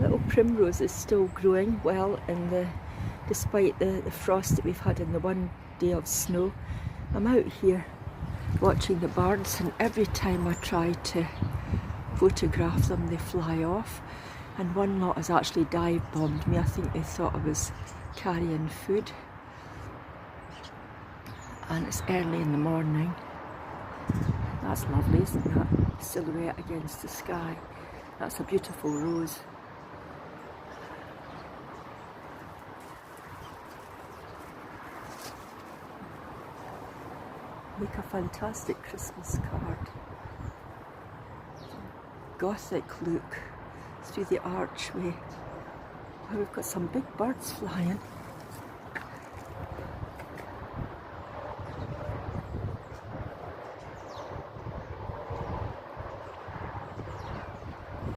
Little primrose is still growing well despite the frost that we've had in the one day of snow. I'm out here watching the birds, and every time I try to photograph them they fly off, and one lot has actually dive bombed me. I think they thought I was carrying food, and it's early in the morning. That's lovely, isn't that? Silhouette against the sky. That's a beautiful rose. Make a fantastic Christmas card. Gothic look through the archway. Oh, we've got some big birds flying.